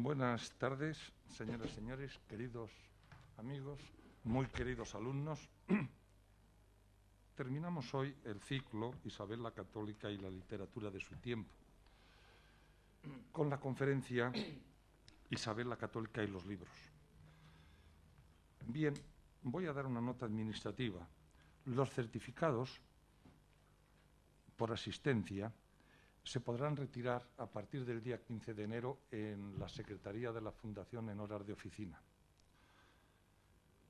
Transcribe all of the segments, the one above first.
Buenas tardes, señoras y señores, queridos amigos, muy queridos alumnos. Terminamos hoy el ciclo Isabel la Católica y la literatura de su tiempo, con la conferencia Isabel la Católica y los libros. Bien, voy a dar una nota administrativa. Los certificados por asistencia se podrán retirar a partir del día 15 de enero en la Secretaría de la Fundación en horas de oficina.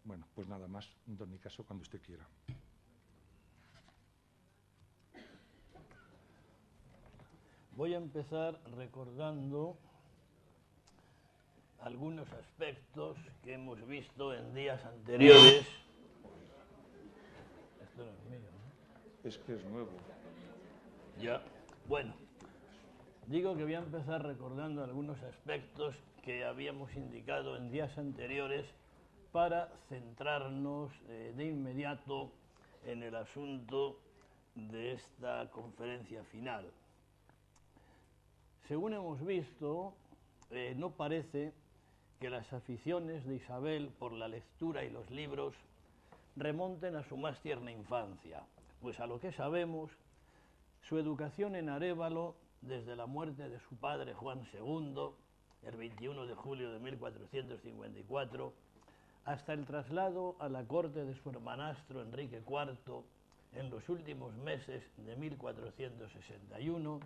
Bueno, pues nada más, don Nicaso, cuando usted quiera. Voy a empezar recordando algunos aspectos que hemos visto en días anteriores. Esto no es mío, ¿no? Es que es nuevo. Ya. Bueno, digo que voy a empezar recordando algunos aspectos que habíamos indicado en días anteriores para centrarnos de inmediato en el asunto de esta conferencia final. Según hemos visto, no parece que las aficiones de Isabel por la lectura y los libros remonten a su más tierna infancia, pues a lo que sabemos, su educación en Arévalo, desde la muerte de su padre Juan II, el 21 de julio de 1454, hasta el traslado a la corte de su hermanastro Enrique IV en los últimos meses de 1461,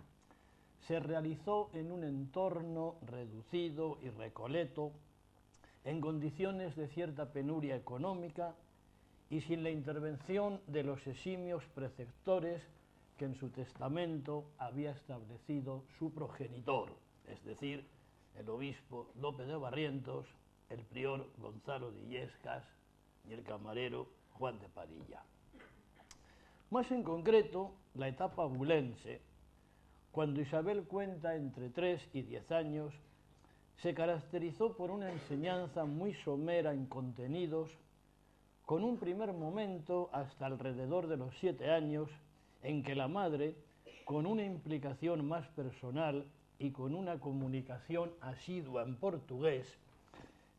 se realizó en un entorno reducido y recoleto, en condiciones de cierta penuria económica y sin la intervención de los eximios preceptores que en su testamento había establecido su progenitor, es decir, el obispo Lope de Barrientos, el prior Gonzalo de Illescas y el camarero Juan de Padilla. Más en concreto, la etapa bulense, cuando Isabel cuenta entre 3 y 10 años, se caracterizó por una enseñanza muy somera en contenidos, con un primer momento hasta alrededor de los 7 años, en que la madre, con una implicación más personal y con una comunicación asidua en portugués,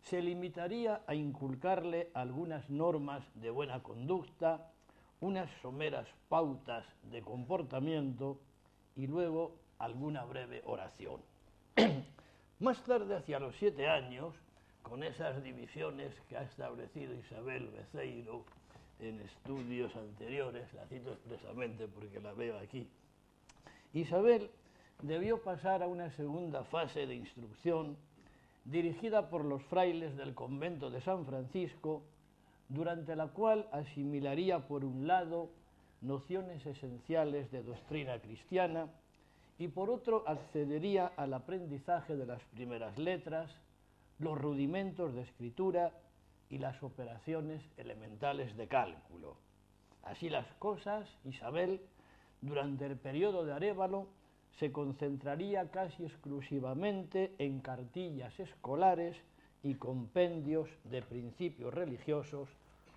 se limitaría a inculcarle algunas normas de buena conducta, unas someras pautas de comportamiento y luego alguna breve oración. Más tarde, hacia los 7 años, con esas divisiones que ha establecido Isabel Beceiro en estudios anteriores, la cito expresamente porque la veo aquí, Isabel debió pasar a una segunda fase de instrucción dirigida por los frailes del convento de San Francisco, durante la cual asimilaría por un lado nociones esenciales de doctrina cristiana y por otro accedería al aprendizaje de las primeras letras, los rudimentos de escritura y las operaciones elementales de cálculo. Así las cosas, Isabel, durante el periodo de Arévalo, se concentraría casi exclusivamente en cartillas escolares y compendios de principios religiosos,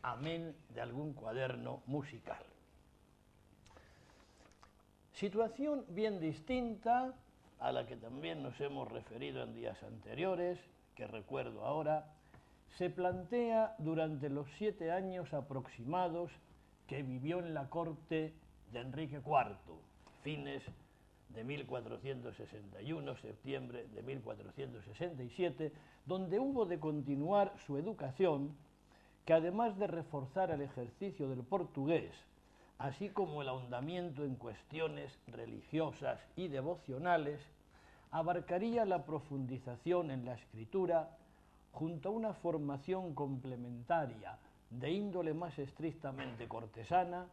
amén de algún cuaderno musical. Situación bien distinta a la que también nos hemos referido en días anteriores, que recuerdo ahora, se plantea durante los 7 años aproximados que vivió en la corte de Enrique IV, fines de 1461, septiembre de 1467, donde hubo de continuar su educación, que además de reforzar el ejercicio del portugués, así como el ahondamiento en cuestiones religiosas y devocionales, abarcaría la profundización en la escritura junto a una formación complementaria de índole más estrictamente cortesana,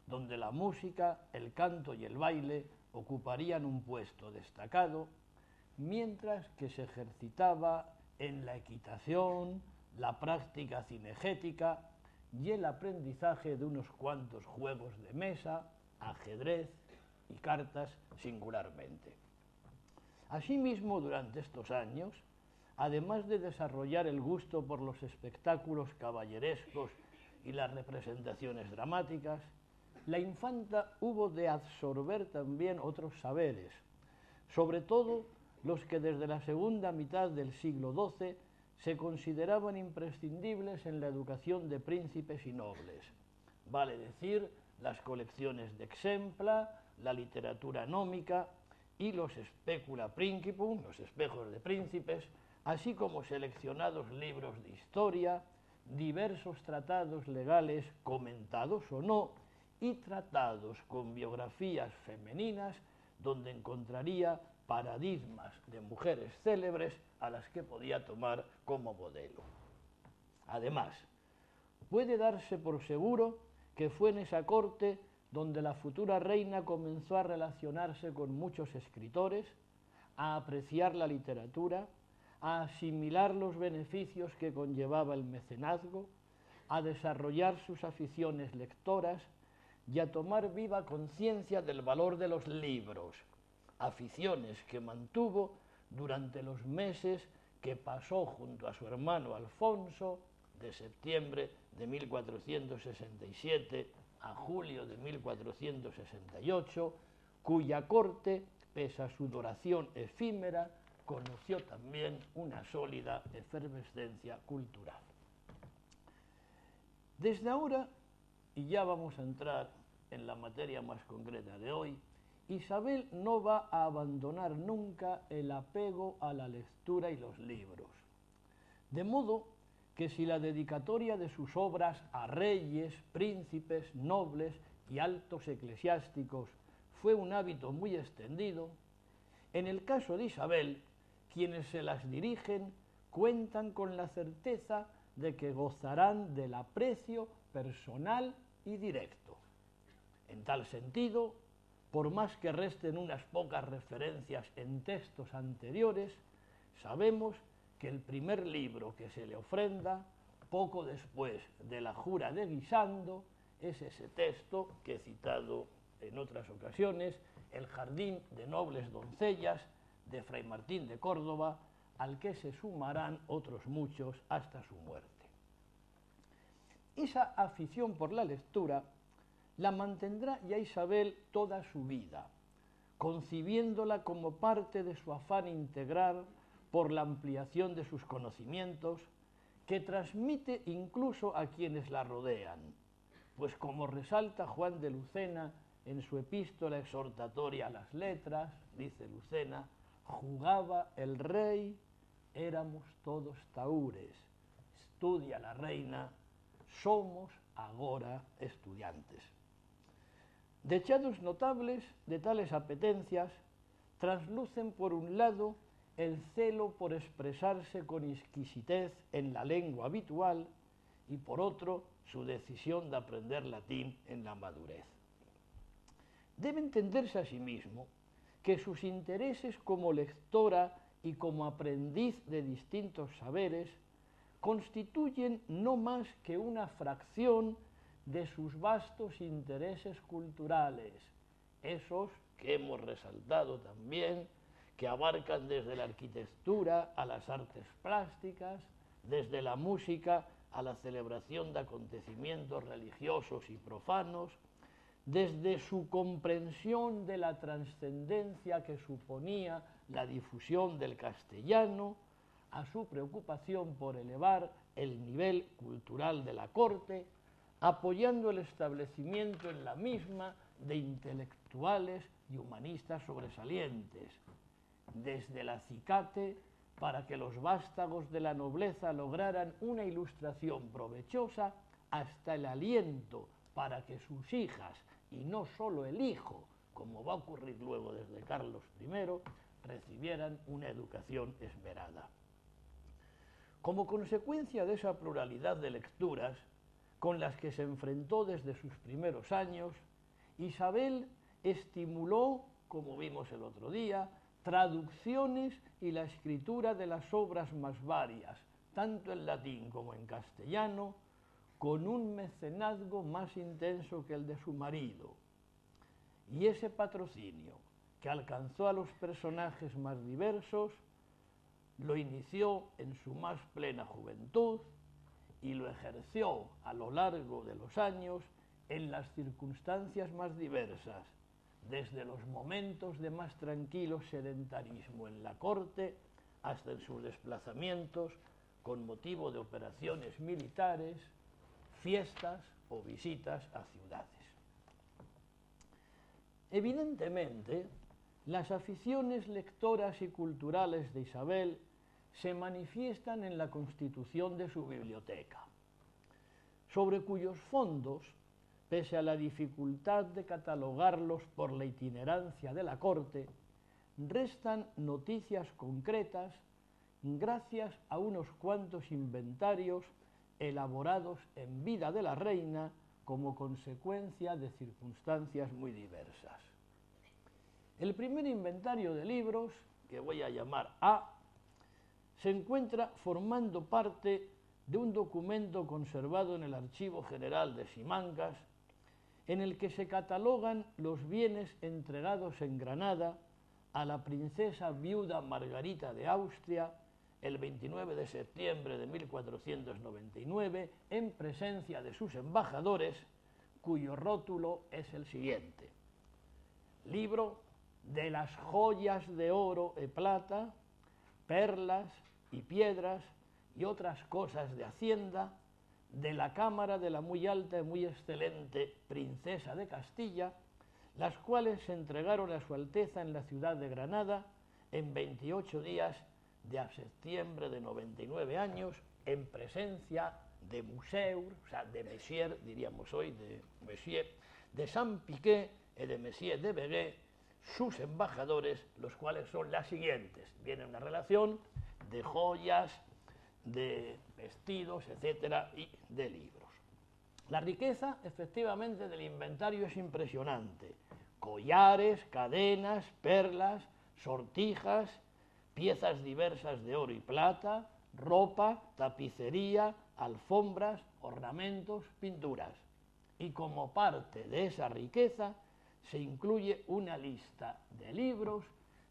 donde la música, el canto y el baile ocuparían un puesto destacado, mientras que se ejercitaba en la equitación, la práctica cinegética y el aprendizaje de unos cuantos juegos de mesa, ajedrez y cartas singularmente. Asimismo, durante estos años, además de desarrollar el gusto por los espectáculos caballerescos y las representaciones dramáticas, la infanta hubo de absorber también otros saberes, sobre todo los que desde la segunda mitad del siglo XII se consideraban imprescindibles en la educación de príncipes y nobles. Vale decir, las colecciones de Exempla, la literatura nómica y los Specula Principum, los espejos de príncipes, así como seleccionados libros de historia, diversos tratados legales comentados o no, y tratados con biografías femeninas, donde encontraría paradigmas de mujeres célebres a las que podía tomar como modelo. Además, puede darse por seguro que fue en esa corte donde la futura reina comenzó a relacionarse con muchos escritores, a apreciar la literatura, a asimilar los beneficios que conllevaba el mecenazgo, a desarrollar sus aficiones lectoras y a tomar viva conciencia del valor de los libros, aficiones que mantuvo durante los meses que pasó junto a su hermano Alfonso, de septiembre de 1467 a julio de 1468, cuya corte, pese a su duración efímera, conoció también una sólida efervescencia cultural. Desde ahora, y ya vamos a entrar en la materia más concreta de hoy, Isabel no va a abandonar nunca el apego a la lectura y los libros. De modo que si la dedicatoria de sus obras a reyes, príncipes, nobles y altos eclesiásticos fue un hábito muy extendido, en el caso de Isabel, quienes se las dirigen cuentan con la certeza de que gozarán del aprecio personal y directo. En tal sentido, por más que resten unas pocas referencias en textos anteriores, sabemos que el primer libro que se le ofrenda, poco después de la jura de Guisando, es ese texto que he citado en otras ocasiones, El jardín de nobles doncellas, de Fray Martín de Córdoba, al que se sumarán otros muchos hasta su muerte. Esa afición por la lectura la mantendrá ya Isabel toda su vida, concibiéndola como parte de su afán integral por la ampliación de sus conocimientos, que transmite incluso a quienes la rodean, pues como resalta Juan de Lucena en su epístola exhortatoria a las letras, dice Lucena, jugaba el rey, éramos todos taúres, estudia la reina, somos agora estudiantes. Dechados notables de tales apetencias, traslucen por un lado el celo por expresarse con exquisitez en la lengua habitual y por otro su decisión de aprender latín en la madurez. Debe entenderse asimismo que sus intereses como lectora y como aprendiz de distintos saberes constituyen no más que una fracción de sus vastos intereses culturales, esos que hemos resaltado también, que abarcan desde la arquitectura a las artes plásticas, desde la música a la celebración de acontecimientos religiosos y profanos, desde su comprensión de la trascendencia que suponía la difusión del castellano, a su preocupación por elevar el nivel cultural de la corte, apoyando el establecimiento en la misma de intelectuales y humanistas sobresalientes, desde el acicate para que los vástagos de la nobleza lograran una ilustración provechosa, hasta el aliento para que sus hijas, y no solo el hijo, como va a ocurrir luego desde Carlos I, recibieran una educación esmerada. Como consecuencia de esa pluralidad de lecturas con las que se enfrentó desde sus primeros años, Isabel estimuló, como vimos el otro día, traducciones y la escritura de las obras más varias, tanto en latín como en castellano, con un mecenazgo más intenso que el de su marido. Y ese patrocinio, que alcanzó a los personajes más diversos, lo inició en su más plena juventud y lo ejerció a lo largo de los años en las circunstancias más diversas, desde los momentos de más tranquilo sedentarismo en la corte hasta en sus desplazamientos con motivo de operaciones militares, fiestas o visitas a ciudades. Evidentemente, las aficiones lectoras y culturales de Isabel se manifiestan en la constitución de su biblioteca, sobre cuyos fondos, pese a la dificultad de catalogarlos por la itinerancia de la corte, restan noticias concretas gracias a unos cuantos inventarios elaborados en vida de la reina como consecuencia de circunstancias muy diversas. El primer inventario de libros, que voy a llamar A, se encuentra formando parte de un documento conservado en el Archivo General de Simancas, en el que se catalogan los bienes entregados en Granada a la princesa viuda Margarita de Austria el 29 de septiembre de 1499, en presencia de sus embajadores, cuyo rótulo es el siguiente: libro de las joyas de oro y plata, perlas y piedras y otras cosas de hacienda, de la cámara de la muy alta y muy excelente princesa de Castilla, las cuales se entregaron a su Alteza en la ciudad de Granada en 28 días de a septiembre de 99 años, en presencia de Museur, o sea, de Messier, diríamos hoy, de Messier, de Saint-Piquet y de Messier de Beguet, sus embajadores, los cuales son las siguientes. Viene una relación de joyas, de vestidos, etcétera, y de libros. La riqueza, efectivamente, del inventario es impresionante. Collares, cadenas, perlas, sortijas, piezas diversas de oro y plata, ropa, tapicería, alfombras, ornamentos, pinturas. Y como parte de esa riqueza se incluye una lista de libros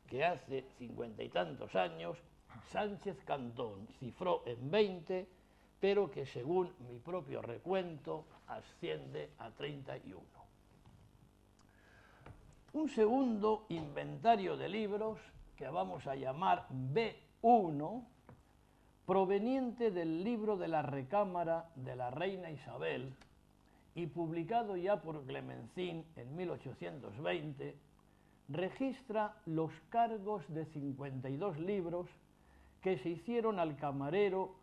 que hace 50 y tantos años Sánchez Cantón cifró en 20, pero que según mi propio recuento asciende a 31. Un segundo inventario de libros, que vamos a llamar B1, proveniente del libro de la recámara de la reina Isabel y publicado ya por Clemencín en 1820, registra los cargos de 52 libros que se hicieron al camarero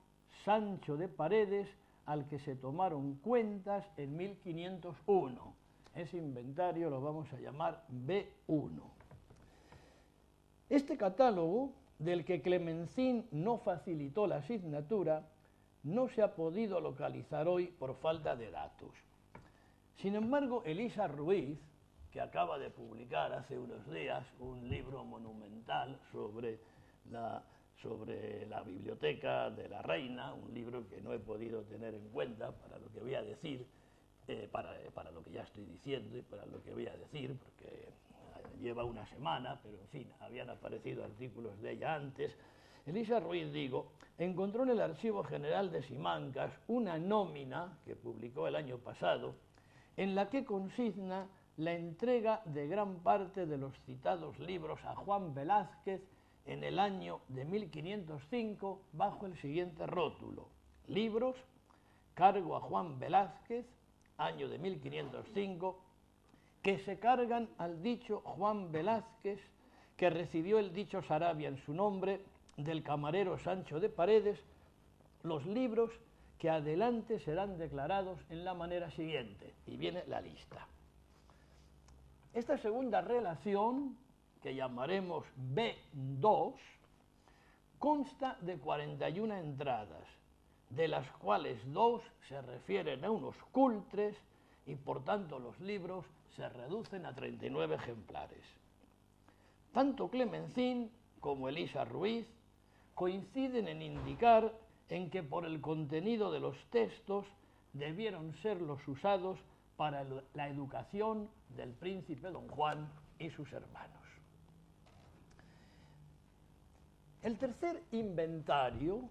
Sancho de Paredes, al que se tomaron cuentas en 1501. Ese inventario lo vamos a llamar B1. Este catálogo, del que Clemencín no facilitó la asignatura, no se ha podido localizar hoy por falta de datos. Sin embargo, Elisa Ruiz, que acaba de publicar hace unos días un libro monumental sobre la biblioteca de la reina, un libro que no he podido tener en cuenta para lo que voy a decir, para lo que ya estoy diciendo y para lo que voy a decir, porque lleva una semana, pero en fin, habían aparecido artículos de ella antes. Elisa Ruiz, encontró en el Archivo General de Simancas una nómina que publicó el año pasado, en la que consigna la entrega de gran parte de los citados libros a Juan Velázquez en el año de 1505 bajo el siguiente rótulo: libros, cargo a Juan Velázquez, año de 1505, que se cargan al dicho Juan Velázquez, que recibió el dicho Sarabia en su nombre, del camarero Sancho de Paredes, los libros que adelante serán declarados en la manera siguiente, y viene la lista. Esta segunda relación, que llamaremos B2, consta de 41 entradas, de las cuales 2 se refieren a unos cultres y por tanto los libros se reducen a 39 ejemplares. Tanto Clemencín como Elisa Ruiz coinciden en indicar en que por el contenido de los textos debieron ser los usados para la educación del príncipe don Juan y sus hermanos. El tercer inventario,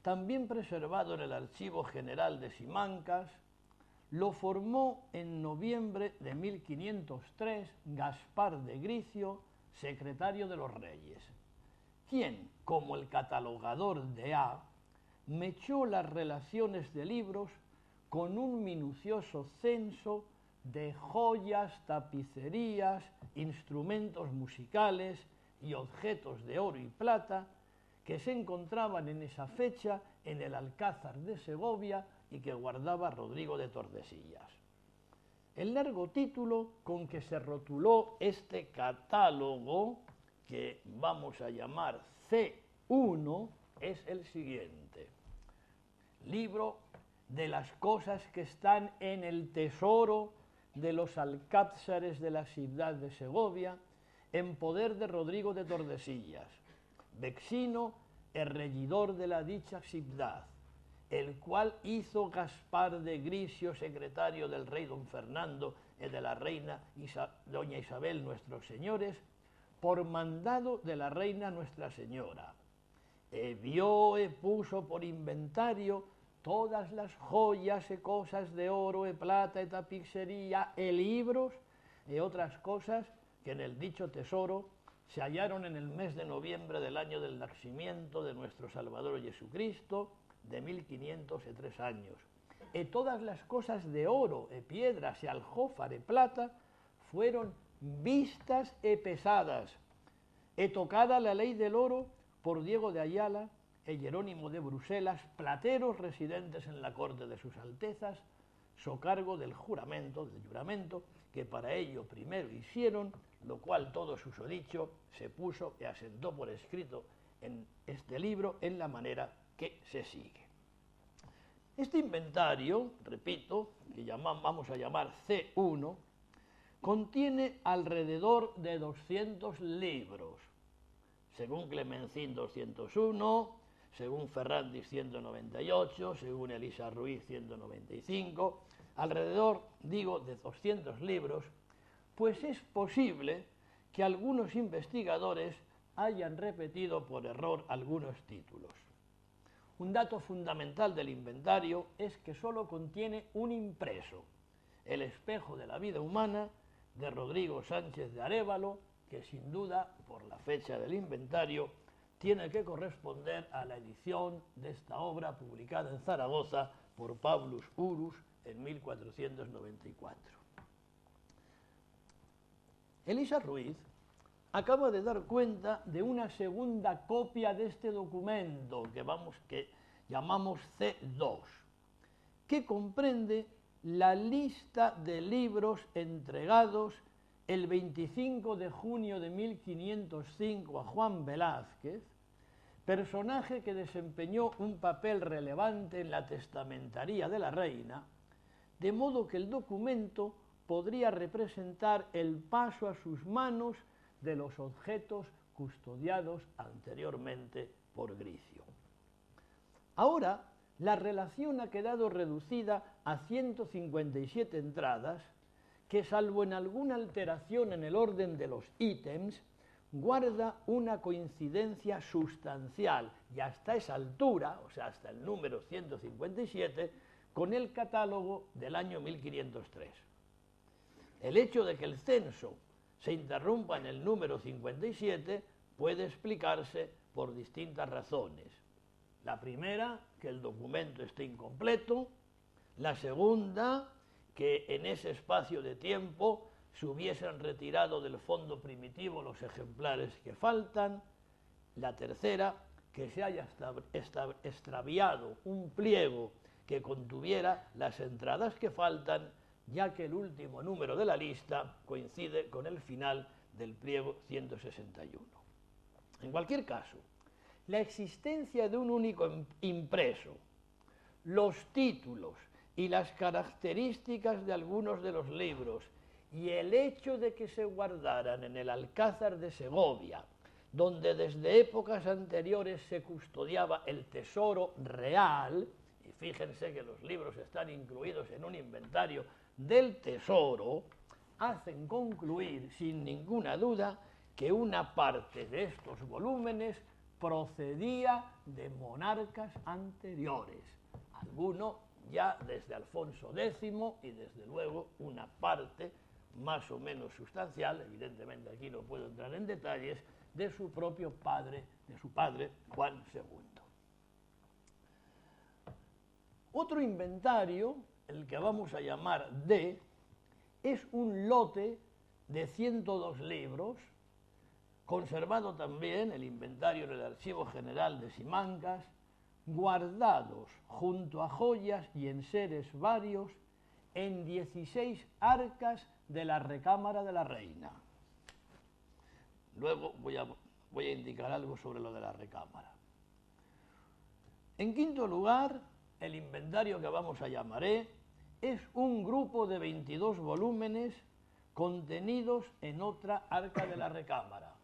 también preservado en el Archivo General de Simancas, lo formó en noviembre de 1503 Gaspar de Gricio, secretario de los reyes, quien, como el catalogador de A, mechó las relaciones de libros con un minucioso censo de joyas, tapicerías, instrumentos musicales y objetos de oro y plata que se encontraban en esa fecha en el Alcázar de Segovia y que guardaba Rodrigo de Tordesillas. El largo título con que se rotuló este catálogo, que vamos a llamar C1, es el siguiente: libro de las cosas que están en el tesoro de los alcázares de la ciudad de Segovia, en poder de Rodrigo de Tordesillas, vecino el regidor de la dicha ciudad, el cual hizo Gaspar de Gricio, secretario del rey don Fernando y de la reina doña Isabel nuestros señores, por mandado de la reina Nuestra Señora. Vio y puso por inventario todas las joyas y cosas de oro y plata y tapicería y libros y otras cosas que en el dicho tesoro se hallaron en el mes de noviembre del año del nacimiento de nuestro Salvador Jesucristo, de 1503 años. Y todas las cosas de oro, y piedras, y aljófar, y plata, fueron vistas y pesadas, y tocada la ley del oro por Diego de Ayala y Jerónimo de Bruselas, plateros residentes en la corte de sus altezas, socargo del juramento, que para ello primero hicieron, lo cual todo susodicho se puso y asentó por escrito en este libro en la manera que se sigue. Este inventario, repito, que vamos a llamar C1, contiene alrededor de 200 libros, según Clemencín 201, según Ferrandis 198, según Elisa Ruiz 195, alrededor, digo, de 200 libros, pues es posible que algunos investigadores hayan repetido por error algunos títulos. Un dato fundamental del inventario es que solo contiene un impreso, El espejo de la vida humana, de Rodrigo Sánchez de Arévalo, que sin duda, por la fecha del inventario, tiene que corresponder a la edición de esta obra publicada en Zaragoza por Paulus Urus en 1494. Elisa Ruiz acaba de dar cuenta de una segunda copia de este documento que llamamos C2, que comprende la lista de libros entregados el 25 de junio de 1505 a Juan Velázquez, personaje que desempeñó un papel relevante en la testamentaría de la reina, de modo que el documento podría representar el paso a sus manos de los objetos custodiados anteriormente por Gricio. Ahora, la relación ha quedado reducida a 157 entradas que, salvo en alguna alteración en el orden de los ítems, guarda una coincidencia sustancial y hasta esa altura, o sea, hasta el número 157, con el catálogo del año 1503. El hecho de que el censo se interrumpa en el número 57 puede explicarse por distintas razones. La primera, que el documento esté incompleto. La segunda, que en ese espacio de tiempo se hubiesen retirado del fondo primitivo los ejemplares que faltan. La tercera, que se haya extraviado un pliego que contuviera las entradas que faltan, ya que el último número de la lista coincide con el final del pliego 161. En cualquier caso, la existencia de un único impreso, los títulos y las características de algunos de los libros y el hecho de que se guardaran en el Alcázar de Segovia, donde desde épocas anteriores se custodiaba el tesoro real, y fíjense que los libros están incluidos en un inventario del tesoro, hacen concluir sin ninguna duda que una parte de estos volúmenes procedía de monarcas anteriores. Alguno ya desde Alfonso X y desde luego una parte más o menos sustancial, evidentemente aquí no puedo entrar en detalles, de su propio padre, de su padre Juan II. Otro inventario, el que vamos a llamar D, es un lote de 102 libros, conservado también el inventario en el Archivo General de Simancas, guardados junto a joyas y enseres varios en 16 arcas de la recámara de la reina. Luego voy a indicar algo sobre lo de la recámara. En quinto lugar, el inventario que vamos a llamar E es un grupo de 22 volúmenes contenidos en otra arca de la recámara.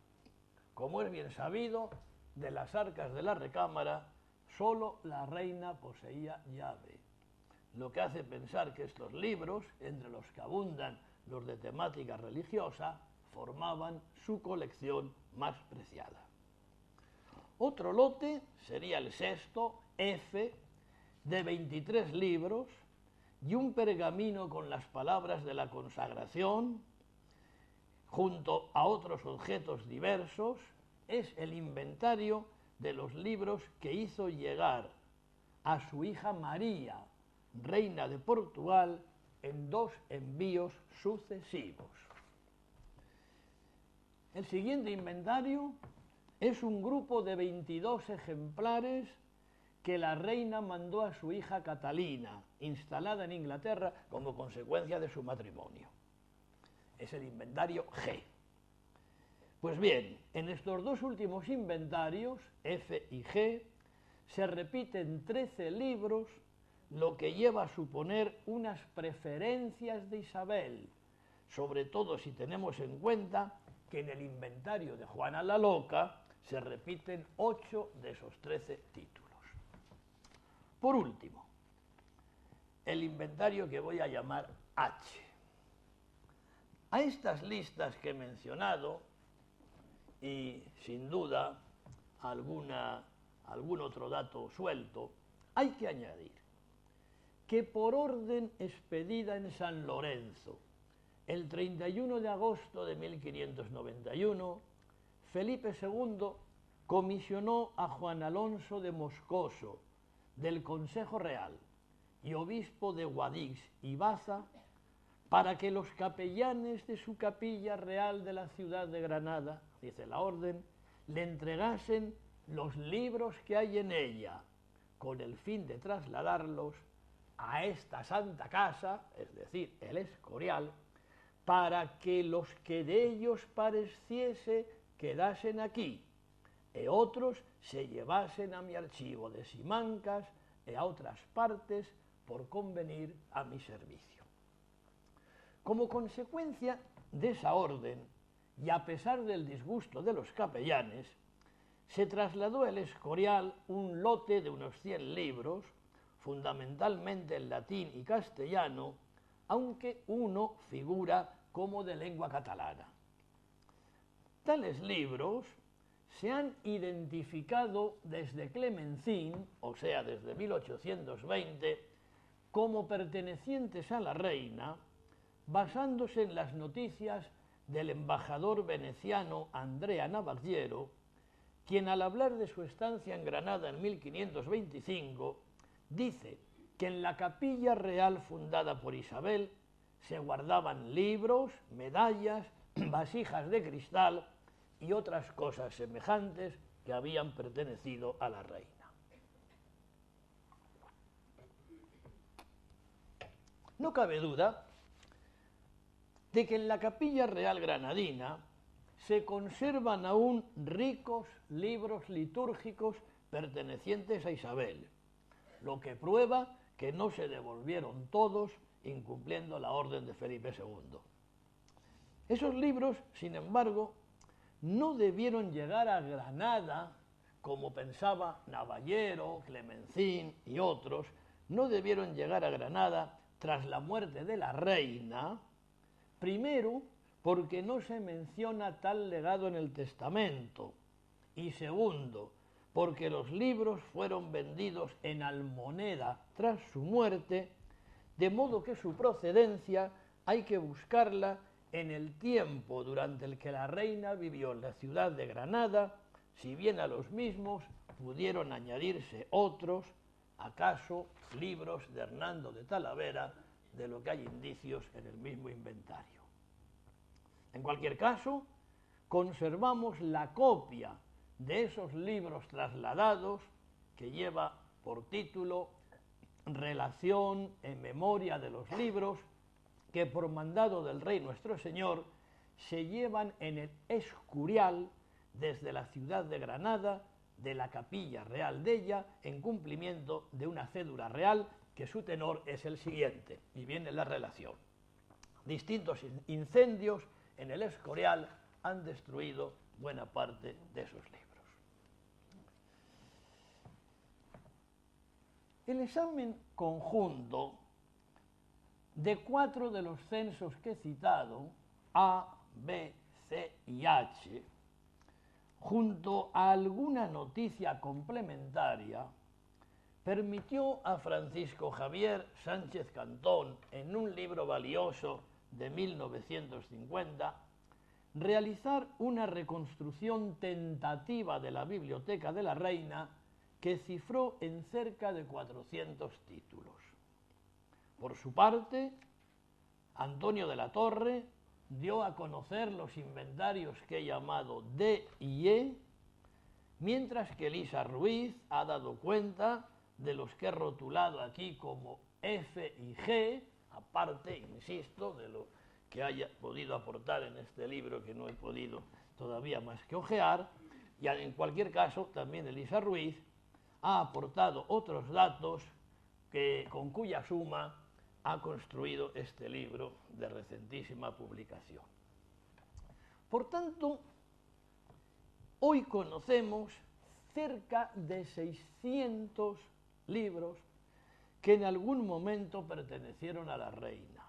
Como es bien sabido, de las arcas de la recámara solo la reina poseía llave, lo que hace pensar que estos libros, entre los que abundan los de temática religiosa, formaban su colección más preciada. Otro lote sería el sexto, F, de 23 libros y un pergamino con las palabras de la consagración, junto a otros objetos diversos, es el inventario de los libros que hizo llegar a su hija María, reina de Portugal, en 2 envíos sucesivos. El siguiente inventario es un grupo de 22 ejemplares que la reina mandó a su hija Catalina, instalada en Inglaterra como consecuencia de su matrimonio. Es el inventario G. Pues bien, en estos dos últimos inventarios, F y G, se repiten 13 libros, lo que lleva a suponer unas preferencias de Isabel, sobre todo si tenemos en cuenta que en el inventario de Juana la Loca se repiten 8 de esos 13 títulos. Por último, el inventario que voy a llamar H. A estas listas que he mencionado, y sin duda algún otro dato suelto, hay que añadir que por orden expedida en San Lorenzo, el 31 de agosto de 1591, Felipe II comisionó a Juan Alonso de Moscoso, del Consejo Real, y obispo de Guadix y Baza, para que los capellanes de su capilla real de la ciudad de Granada, dice la orden, le entregasen los libros que hay en ella, con el fin de trasladarlos a esta santa casa, es decir, el Escorial, para que los que de ellos pareciese quedasen aquí, e otros se llevasen a mi archivo de Simancas e a otras partes por convenir a mi servicio. Como consecuencia de esa orden, y a pesar del disgusto de los capellanes, se trasladó al Escorial un lote de unos 100 libros, fundamentalmente en latín y castellano, aunque uno figura como de lengua catalana. Tales libros se han identificado desde Clemencín, o sea, desde 1820, como pertenecientes a la reina, basándose en las noticias del embajador veneciano Andrea Navagliero, quien al hablar de su estancia en Granada en 1525, dice que en la capilla real fundada por Isabel se guardaban libros, medallas, vasijas de cristal y otras cosas semejantes que habían pertenecido a la reina. No cabe duda de que en la capilla real granadina se conservan aún ricos libros litúrgicos pertenecientes a Isabel, lo que prueba que no se devolvieron todos, incumpliendo la orden de Felipe II. Esos libros, sin embargo, no debieron llegar a Granada, como pensaba Navagliero, Clemencín y otros, no debieron llegar a Granada tras la muerte de la reina, primero porque no se menciona tal legado en el testamento, y segundo, porque los libros fueron vendidos en almoneda tras su muerte, de modo que su procedencia hay que buscarla en el tiempo durante el que la reina vivió en la ciudad de Granada, si bien a los mismos pudieron añadirse otros, acaso libros de Hernando de Talavera, de lo que hay indicios en el mismo inventario. En cualquier caso, conservamos la copia de esos libros trasladados que lleva por título Relación en memoria de los libros que por mandado del Rey nuestro Señor se llevan en el Escurial desde la ciudad de Granada, de la capilla real de ella, en cumplimiento de una cédula real, que su tenor es el siguiente, y viene la relación. Distintos incendios en el Escorial han destruido buena parte de esos libros. El examen conjunto de 4 de los censos que he citado, A, B, C y H, junto a alguna noticia complementaria, permitió a Francisco Javier Sánchez Cantón, en un libro valioso de 1950, realizar una reconstrucción tentativa de la Biblioteca de la Reina que cifró en cerca de 400 títulos. Por su parte, Antonio de la Torre dio a conocer los inventarios que he llamado D y E, mientras que Elisa Ruiz ha dado cuenta de los que he rotulado aquí como F y G, aparte, insisto, de lo que haya podido aportar en este libro que no he podido todavía más que ojear, y en cualquier caso también Elisa Ruiz ha aportado otros datos con cuya suma ha construido este libro de recentísima publicación. Por tanto, hoy conocemos cerca de 600 libros que en algún momento pertenecieron a la reina.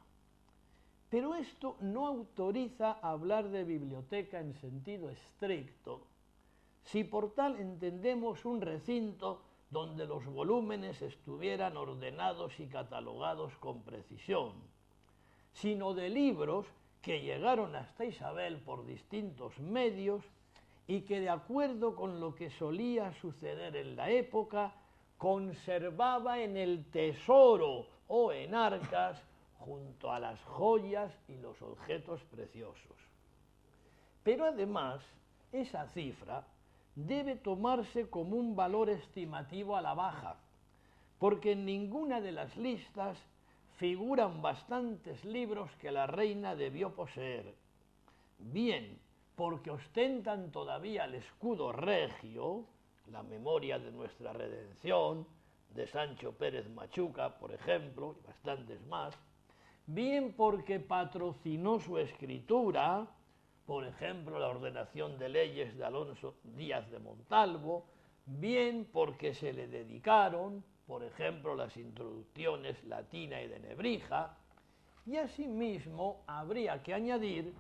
Pero esto no autoriza a hablar de biblioteca en sentido estricto, si por tal entendemos un recinto donde los volúmenes estuvieran ordenados y catalogados con precisión, sino de libros que llegaron hasta Isabel por distintos medios y que, de acuerdo con lo que solía suceder en la época, conservaba en el tesoro o en arcas junto a las joyas y los objetos preciosos. Pero además, esa cifra debe tomarse como un valor estimativo a la baja, porque en ninguna de las listas figuran bastantes libros que la reina debió poseer, bien porque ostentan todavía el escudo regio, la memoria de nuestra redención, de Sancho Pérez Machuca, por ejemplo, y bastantes más, bien porque patrocinó su escritura, por ejemplo, la ordenación de leyes de Alonso Díaz de Montalvo, bien porque se le dedicaron, por ejemplo, las introducciones Latina y de Nebrija, y asimismo habría que añadir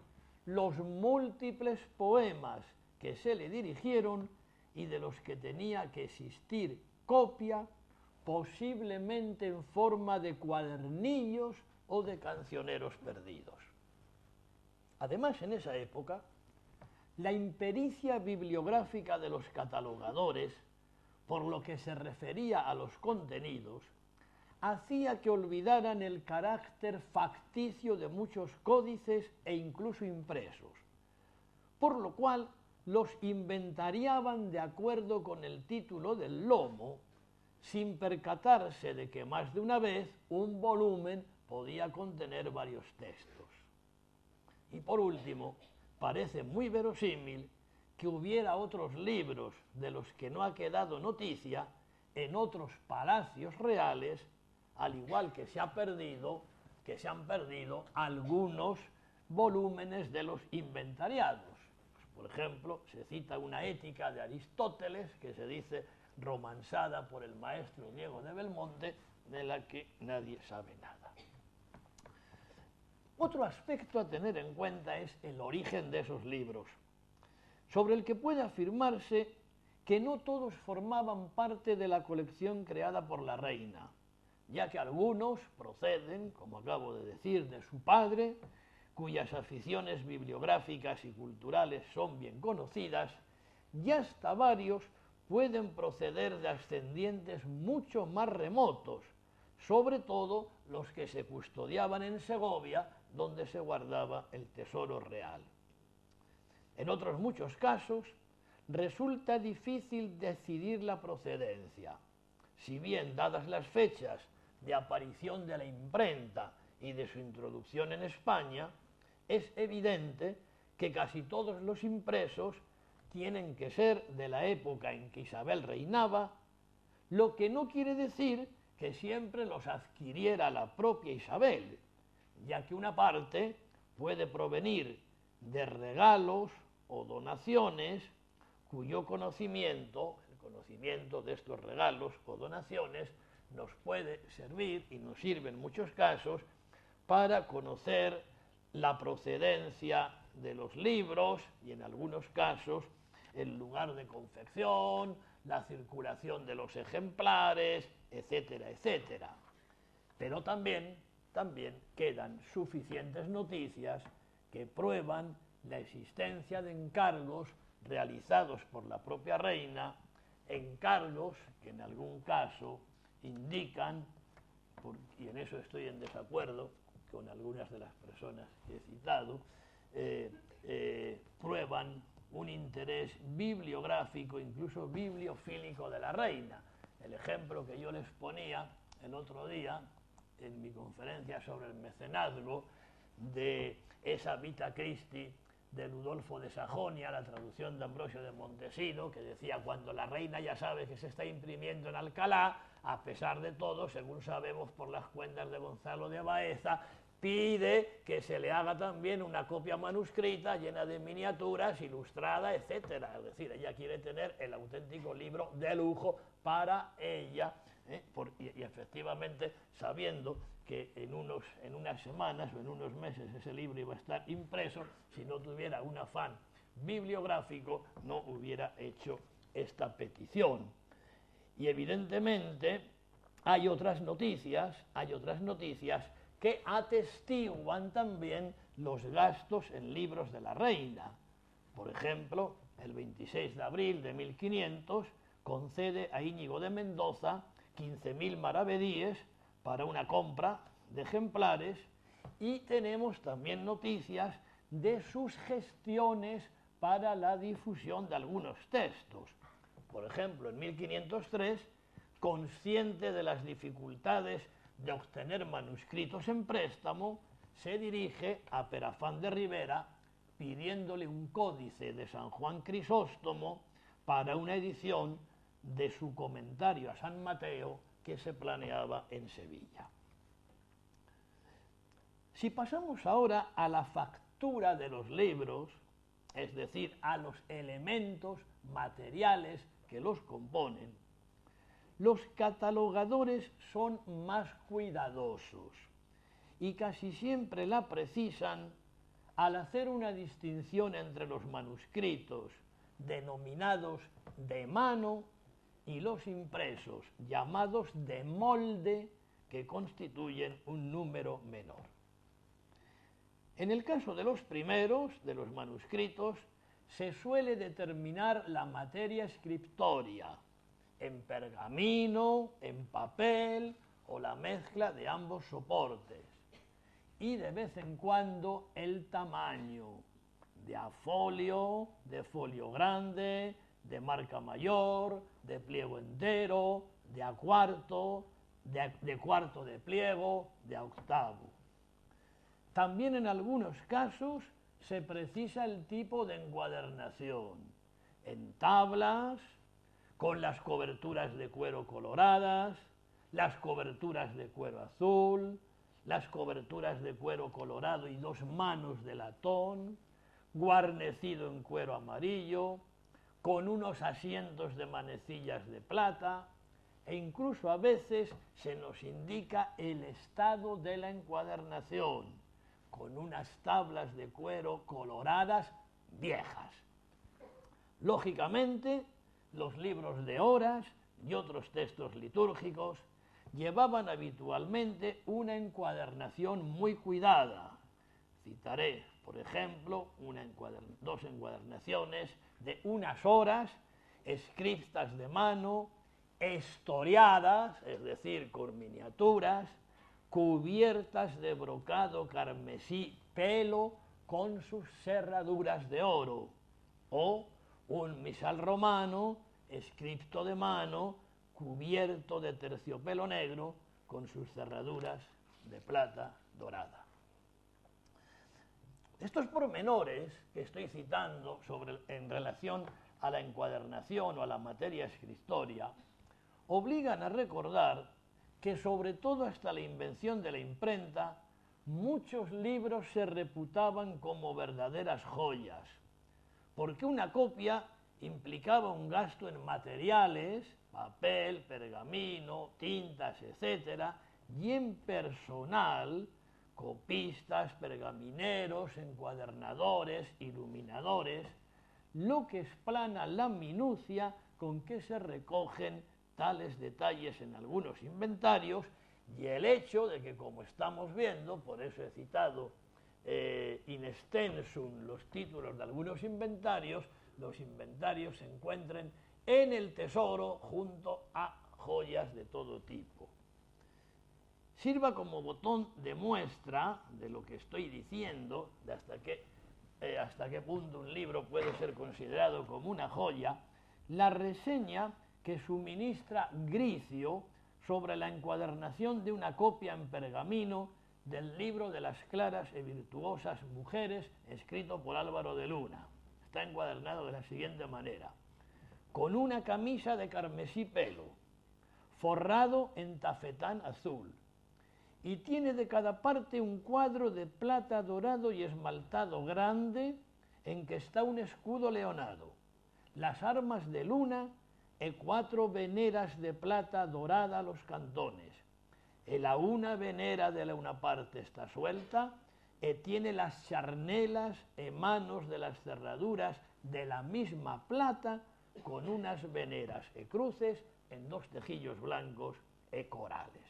los múltiples poemas que se le dirigieron y de los que tenía que existir copia, posiblemente en forma de cuadernillos o de cancioneros perdidos. Además, en esa época, la impericia bibliográfica de los catalogadores, por lo que se refería a los contenidos, hacía que olvidaran el carácter facticio de muchos códices e incluso impresos, por lo cual los inventariaban de acuerdo con el título del lomo, sin percatarse de que más de una vez un volumen podía contener varios textos. Y por último, parece muy verosímil que hubiera otros libros de los que no ha quedado noticia en otros palacios reales, al igual que se han perdido algunos volúmenes de los inventariados. Pues, por ejemplo, se cita una ética de Aristóteles que se dice romanzada por el maestro Diego de Belmonte, de la que nadie sabe nada. Otro aspecto a tener en cuenta es el origen de esos libros, sobre el que puede afirmarse que no todos formaban parte de la colección creada por la reina, ya que algunos proceden, como acabo de decir, de su padre, cuyas aficiones bibliográficas y culturales son bien conocidas, y hasta varios pueden proceder de ascendientes mucho más remotos, sobre todo los que se custodiaban en Segovia, donde se guardaba el tesoro real. En otros muchos casos, resulta difícil decidir la procedencia. Si bien, dadas las fechas de aparición de la imprenta y de su introducción en España, es evidente que casi todos los impresos tienen que ser de la época en que Isabel reinaba, lo que no quiere decir que siempre los adquiriera la propia Isabel, ya que una parte puede provenir de regalos o donaciones cuyo conocimiento, el conocimiento de estos regalos o donaciones, nos puede servir y nos sirve en muchos casos para conocer la procedencia de los libros y en algunos casos el lugar de confección, la circulación de los ejemplares, etcétera, etcétera. Pero también quedan suficientes noticias que prueban la existencia de encargos realizados por la propia reina, encargos que en algún caso indican, y en eso estoy en desacuerdo con algunas de las personas que he citado, prueban un interés bibliográfico, incluso bibliofílico de la reina. El ejemplo que yo les ponía el otro día en mi conferencia sobre el mecenazgo de esa Vita Christi de Ludolfo de Sajonia, la traducción de Ambrosio de Montesinos, que decía: cuando la reina ya sabe que se está imprimiendo en Alcalá, a pesar de todo, según sabemos por las cuentas de Gonzalo de Baeza, pide que se le haga también una copia manuscrita llena de miniaturas, ilustrada, etcétera. Es decir, ella quiere tener el auténtico libro de lujo para ella, y efectivamente, sabiendo que en unas semanas o en unos meses ese libro iba a estar impreso, si no tuviera un afán bibliográfico, no hubiera hecho esta petición. Y evidentemente hay otras noticias que atestiguan también los gastos en libros de la reina. Por ejemplo, el 26 de abril de 1500 concede a Íñigo de Mendoza 15.000 maravedíes para una compra de ejemplares, y tenemos también noticias de sus gestiones para la difusión de algunos textos. Por ejemplo, en 1503, consciente de las dificultades de obtener manuscritos en préstamo, se dirige a Perafán de Rivera pidiéndole un códice de San Juan Crisóstomo para una edición de su comentario a San Mateo que se planeaba en Sevilla. Si pasamos ahora a la factura de los libros, es decir, a los elementos materiales que los componen, los catalogadores son más cuidadosos y casi siempre la precisan al hacer una distinción entre los manuscritos denominados de mano y los impresos llamados de molde, que constituyen un número menor. En el caso de los primeros, de los manuscritos, se suele determinar la materia scriptoria, en pergamino, en papel o la mezcla de ambos soportes, y de vez en cuando el tamaño, de a folio, de folio grande, de marca mayor, de pliego entero, de a cuarto, de cuarto de pliego, de a octavo. También en algunos casos se precisa el tipo de encuadernación, en tablas, con las coberturas de cuero coloradas, las coberturas de cuero azul, las coberturas de cuero colorado y 2 manos de latón, guarnecido en cuero amarillo, con unos asientos de manecillas de plata, e incluso a veces se nos indica el estado de la encuadernación, con unas tablas de cuero coloradas viejas. Lógicamente, los libros de horas y otros textos litúrgicos llevaban habitualmente una encuadernación muy cuidada. Citaré, por ejemplo, dos encuadernaciones de unas horas escritas de mano, historiadas, es decir, con miniaturas, cubiertas de brocado carmesí pelo con sus cerraduras de oro, o un misal romano escrito de mano, cubierto de terciopelo negro con sus cerraduras de plata dorada. Estos pormenores que estoy citando en relación a la encuadernación o a la materia escritoria obligan a recordar que, sobre todo hasta la invención de la imprenta, muchos libros se reputaban como verdaderas joyas, porque una copia implicaba un gasto en materiales, papel, pergamino, tintas, etc., y en personal, copistas, pergamineros, encuadernadores, iluminadores, lo que explana la minucia con que se recogen tales detalles en algunos inventarios, y el hecho de que, como estamos viendo, por eso he citado in extensum los títulos de algunos inventarios, los inventarios se encuentren en el tesoro junto a joyas de todo tipo. Sirva como botón de muestra de lo que estoy diciendo, de hasta qué punto un libro puede ser considerado como una joya, la reseña que suministra Gricio sobre la encuadernación de una copia en pergamino del libro de las claras y virtuosas mujeres, escrito por Álvaro de Luna. Está encuadernado de la siguiente manera: con una camisa de carmesí pelo, forrado en tafetán azul, y tiene de cada parte un cuadro de plata dorado y esmaltado grande, en que está un escudo leonado, las armas de Luna e 4 veneras de plata dorada a los cantones. E la una venera de la una parte está suelta, e tiene las charnelas e manos de las cerraduras de la misma plata, con unas veneras e cruces en 2 tejillos blancos e corales.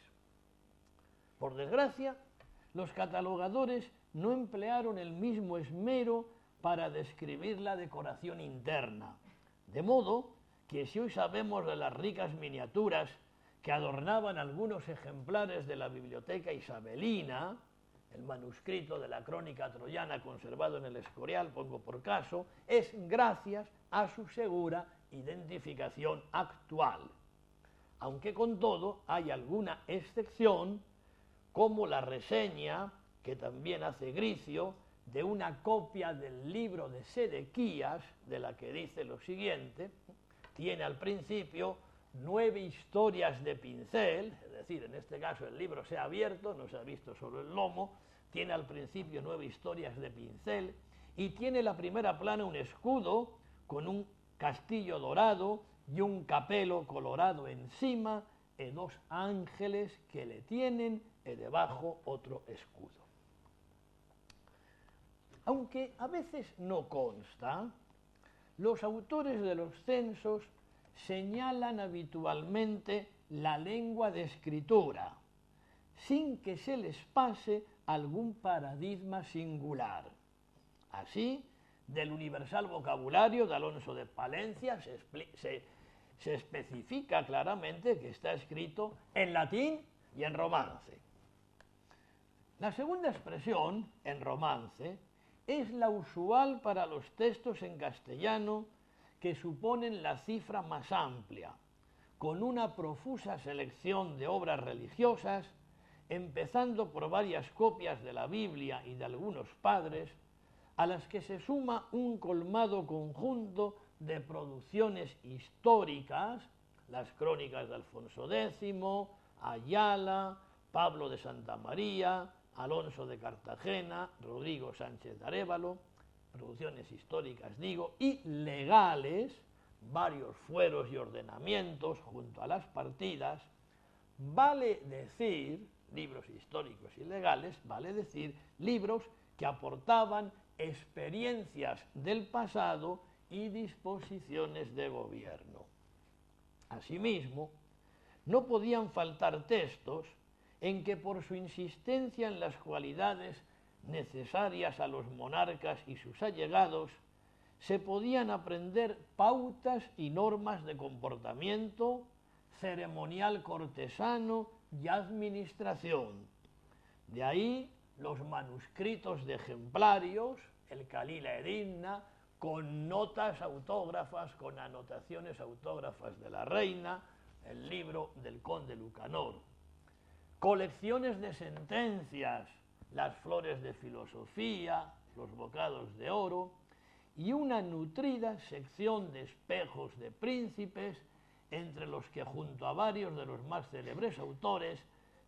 Por desgracia, los catalogadores no emplearon el mismo esmero para describir la decoración interna, de modo que si hoy sabemos de las ricas miniaturas que adornaban algunos ejemplares de la biblioteca isabelina, el manuscrito de la crónica troyana conservado en el Escorial, pongo por caso, es gracias a su segura identificación actual. Aunque con todo hay alguna excepción, como la reseña, que también hace Gricio, de una copia del libro de Sedequías, de la que dice lo siguiente: tiene al principio 9 historias de pincel, es decir, en este caso el libro se ha abierto, no se ha visto solo el lomo, tiene al principio 9 historias de pincel, y tiene la primera plana un escudo con un castillo dorado y un capelo colorado encima, e 2 ángeles que le tienen, e debajo otro escudo. Aunque a veces no consta, los autores de los censos señalan habitualmente la lengua de escritura, sin que se les pase algún paradigma singular. Así, del universal vocabulario de Alonso de Palencia se especifica claramente que está escrito en latín y en romance. La segunda expresión, en romance, es la usual para los textos en castellano, que suponen la cifra más amplia, con una profusa selección de obras religiosas, empezando por varias copias de la Biblia y de algunos padres, a las que se suma un colmado conjunto de producciones históricas, las crónicas de Alfonso X, Ayala, Pablo de Santa María, Alonso de Cartagena, Rodrigo Sánchez de Arévalo, producciones históricas, digo, y legales, varios fueros y ordenamientos junto a las partidas. Vale decir, libros históricos y legales, vale decir, libros que aportaban experiencias del pasado y disposiciones de gobierno. Asimismo, no podían faltar textos en que por su insistencia en las cualidades necesarias a los monarcas y sus allegados, se podían aprender pautas y normas de comportamiento ceremonial cortesano y administración. De ahí los manuscritos de ejemplarios, el Calila Edimna, con notas autógrafas, con anotaciones autógrafas de la reina, el libro del conde Lucanor. Colecciones de sentencias, las flores de filosofía, los bocados de oro, y una nutrida sección de espejos de príncipes, entre los que junto a varios de los más célebres autores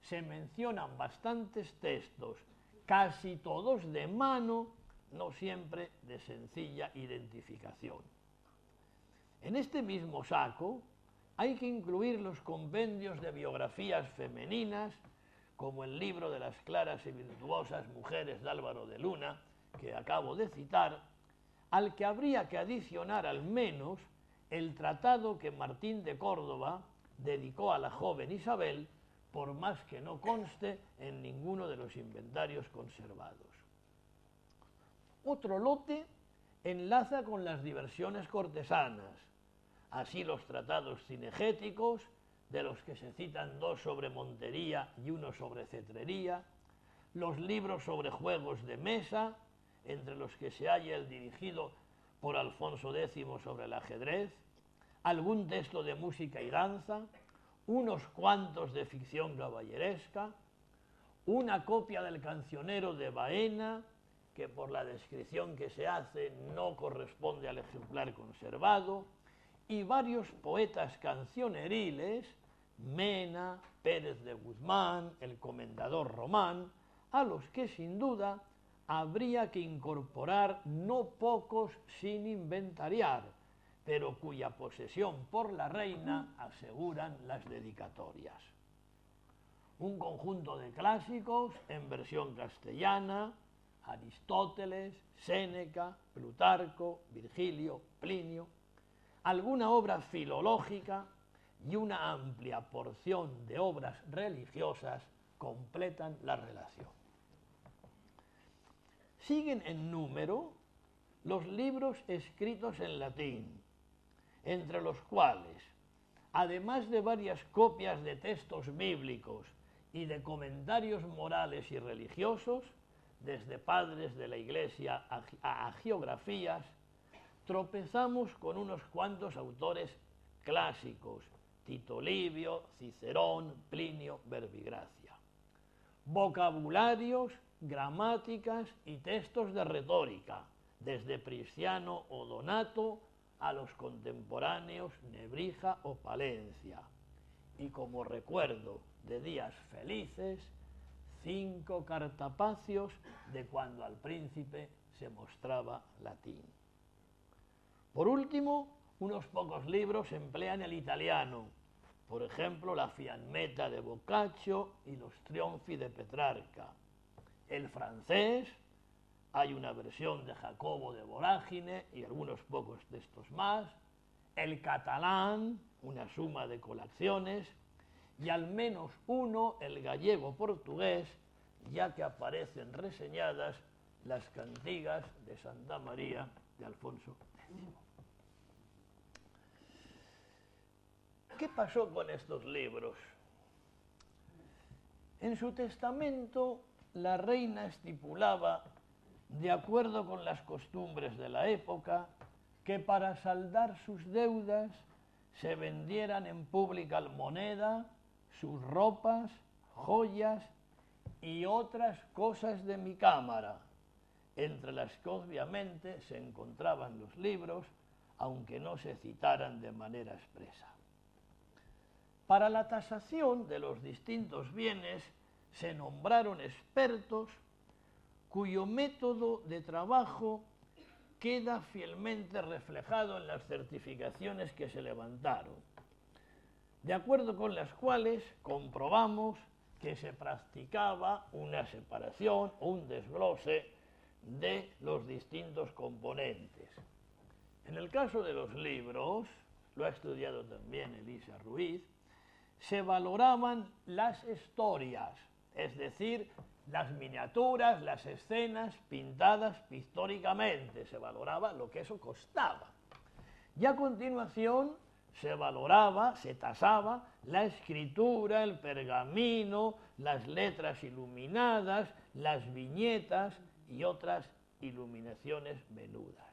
se mencionan bastantes textos, casi todos de mano, no siempre de sencilla identificación. En este mismo saco hay que incluir los compendios de biografías femeninas, como el libro de las claras y virtuosas mujeres de Álvaro de Luna, que acabo de citar, al que habría que adicionar al menos el tratado que Martín de Córdoba dedicó a la joven Isabel, por más que no conste en ninguno de los inventarios conservados. Otro lote enlaza con las diversiones cortesanas, así los tratados cinegéticos, de los que se citan 2 sobre montería y 1 sobre cetrería, los libros sobre juegos de mesa, entre los que se halla el dirigido por Alfonso X sobre el ajedrez, algún texto de música y danza, unos cuantos de ficción caballeresca, una copia del cancionero de Baena, que por la descripción que se hace no corresponde al ejemplar conservado, y varios poetas cancioneriles, Mena, Pérez de Guzmán, el comendador Román, a los que sin duda habría que incorporar no pocos sin inventariar, pero cuya posesión por la reina aseguran las dedicatorias. Un conjunto de clásicos en versión castellana, Aristóteles, Séneca, Plutarco, Virgilio, Plinio, alguna obra filológica y una amplia porción de obras religiosas completan la relación. Siguen en número los libros escritos en latín, entre los cuales, además de varias copias de textos bíblicos y de comentarios morales y religiosos, desde padres de la Iglesia a hagiografías, tropezamos con unos cuantos autores clásicos, Tito Livio, Cicerón, Plinio, Verbigracia. Vocabularios, gramáticas y textos de retórica, desde Prisciano o Donato a los contemporáneos Nebrija o Palencia. Y como recuerdo de días felices, 5 cartapacios de cuando al príncipe se mostraba latín. Por último, unos pocos libros emplean el italiano, por ejemplo, la Fiammetta de Boccaccio y los Trionfi de Petrarca. El francés, hay una versión de Jacobo de Vorágine y algunos pocos textos más. El catalán, una suma de colecciones, y al menos uno, el gallego-portugués, ya que aparecen reseñadas las cantigas de Santa María de Alfonso X. ¿Qué pasó con estos libros? En su testamento, la reina estipulaba, de acuerdo con las costumbres de la época, que para saldar sus deudas se vendieran en pública moneda sus ropas, joyas y otras cosas de mi cámara, entre las que obviamente se encontraban los libros, aunque no se citaran de manera expresa. Para la tasación de los distintos bienes se nombraron expertos cuyo método de trabajo queda fielmente reflejado en las certificaciones que se levantaron, de acuerdo con las cuales comprobamos que se practicaba una separación o un desglose de los distintos componentes. En el caso de los libros, lo ha estudiado también Elisa Ruiz, se valoraban las historias, es decir, las miniaturas, las escenas pintadas pictóricamente, se valoraba lo que eso costaba. Y a continuación se valoraba, se tasaba la escritura, el pergamino, las letras iluminadas, las viñetas y otras iluminaciones menudas.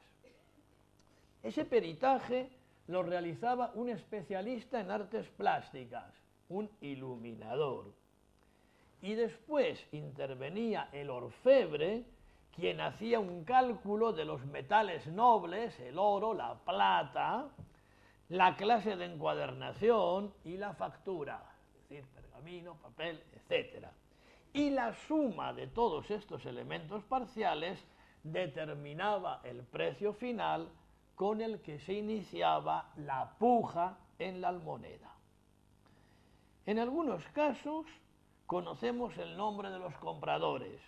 Ese peritaje lo realizaba un especialista en artes plásticas, un iluminador. Y después intervenía el orfebre, quien hacía un cálculo de los metales nobles, el oro, la plata, la clase de encuadernación y la factura, es decir, pergamino, papel, etc. Y la suma de todos estos elementos parciales determinaba el precio final con el que se iniciaba la puja en la almoneda. En algunos casos conocemos el nombre de los compradores: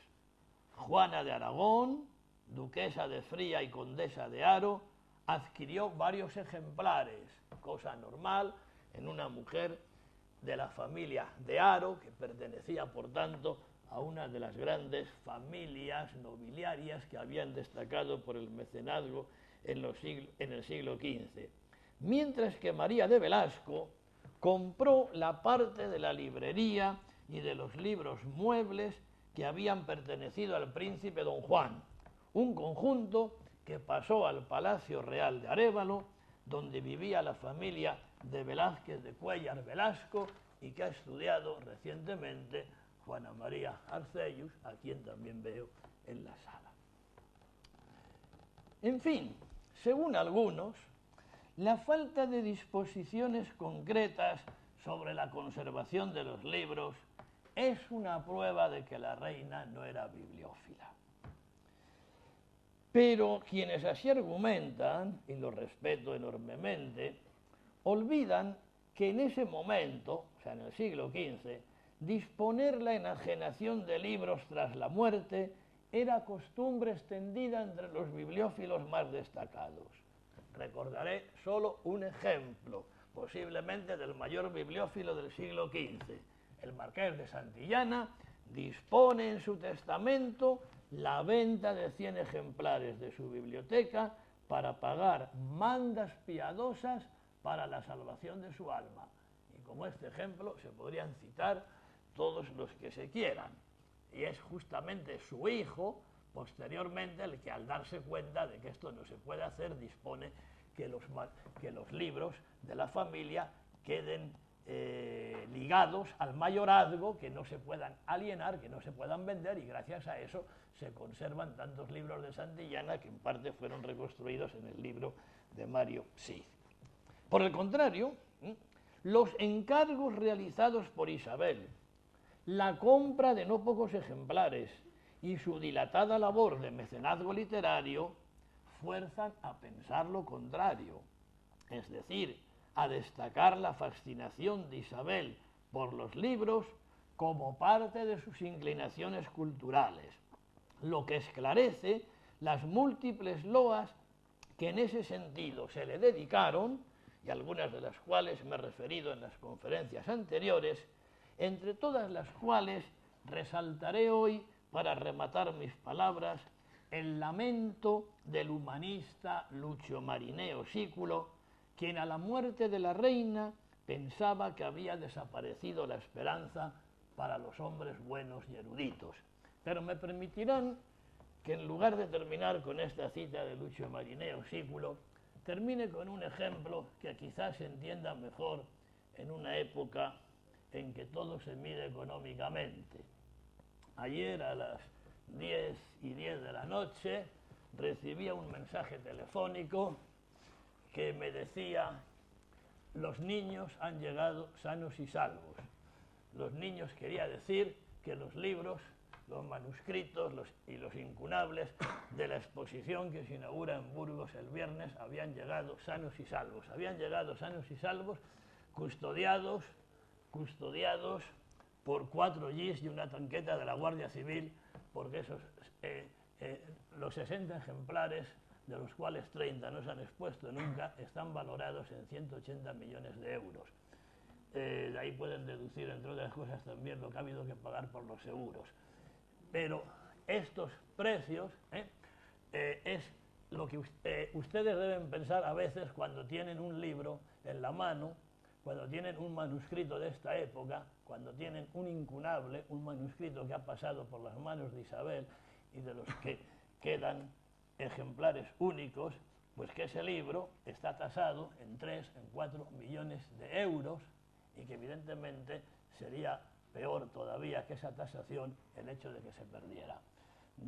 Juana de Aragón, duquesa de Fría y condesa de Haro, adquirió varios ejemplares, cosa normal en una mujer de la familia de Haro, que pertenecía por tanto a una de las grandes familias nobiliarias que habían destacado por el mecenazgo en el siglo XV. Mientras que María de Velasco compró la parte de la librería y de los libros muebles que habían pertenecido al príncipe don Juan, un conjunto que pasó al Palacio Real de Arévalo, donde vivía la familia de Velázquez de Cuéllar Velasco y que ha estudiado recientemente Juana María Arcellus, a quien también veo en la sala. En fin, según algunos, la falta de disposiciones concretas sobre la conservación de los libros es una prueba de que la reina no era bibliófila. Pero quienes así argumentan, y lo respeto enormemente, olvidan que en ese momento, o sea, en el siglo XV, disponer la enajenación de libros tras la muerte era costumbre extendida entre los bibliófilos más destacados. Recordaré solo un ejemplo, posiblemente del mayor bibliófilo del siglo XV. El marqués de Santillana dispone en su testamento la venta de 100 ejemplares de su biblioteca para pagar mandas piadosas para la salvación de su alma. Y como este ejemplo se podrían citar todos los que se quieran. Y es justamente su hijo, posteriormente, el que al darse cuenta de que esto no se puede hacer, dispone que los libros de la familia queden ligados al mayorazgo, que no se puedan alienar, que no se puedan vender, y gracias a eso se conservan tantos libros de Santillana que en parte fueron reconstruidos en el libro de Mario Cid. Por el contrario, los encargos realizados por Isabel, la compra de no pocos ejemplares y su dilatada labor de mecenazgo literario fuerzan a pensar lo contrario, es decir, a destacar la fascinación de Isabel por los libros como parte de sus inclinaciones culturales, lo que esclarece las múltiples loas que en ese sentido se le dedicaron, y algunas de las cuales me he referido en las conferencias anteriores, entre todas las cuales resaltaré hoy, para rematar mis palabras, el lamento del humanista Lucio Marineo Sículo, quien a la muerte de la reina pensaba que había desaparecido la esperanza para los hombres buenos y eruditos. Pero me permitirán que en lugar de terminar con esta cita de Lucio Marineo Sículo, termine con un ejemplo que quizás se entienda mejor en una época en que todo se mide económicamente. Ayer a las 10:10 de la noche recibía un mensaje telefónico que me decía: los niños han llegado sanos y salvos. Los niños quería decir que los libros, los manuscritos y los incunables de la exposición que se inaugura en Burgos el viernes habían llegado sanos y salvos. Habían llegado sanos y salvos, custodiados por 4 jeeps y una tanqueta de la Guardia Civil, porque esos, los 60 ejemplares de los cuales 30 no se han expuesto nunca, están valorados en 180 millones de euros. De ahí pueden deducir, entre otras cosas, también lo que ha habido que pagar por los seguros. Pero estos precios es lo que ustedes deben pensar a veces cuando tienen un libro en la mano, cuando tienen un manuscrito de esta época, cuando tienen un incunable, un manuscrito que ha pasado por las manos de Isabel y de los que quedan ejemplares únicos, pues que ese libro está tasado en 3, en 4 millones de euros y que evidentemente sería peor todavía que esa tasación el hecho de que se perdiera.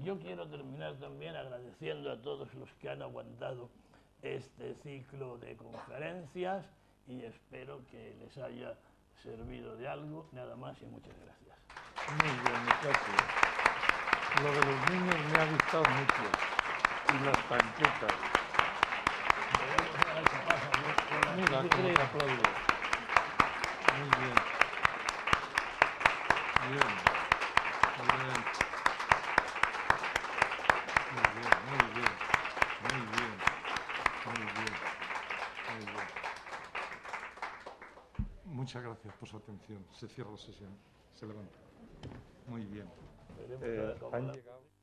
Yo quiero terminar también agradeciendo a todos los que han aguantado este ciclo de conferencias y espero que les haya servido de algo. Nada más y muchas gracias. Muy bien, muchachos. Lo de los niños me ha gustado mucho. Y las tanquetas. Mira cómo te aplaudo. Muy bien. Bien. Muy bien. Muy bien, muy bien. Muy bien. Muy bien. Muy bien. Muchas gracias por su atención. Se cierra la sesión. Se levanta. Muy bien. Han llegado...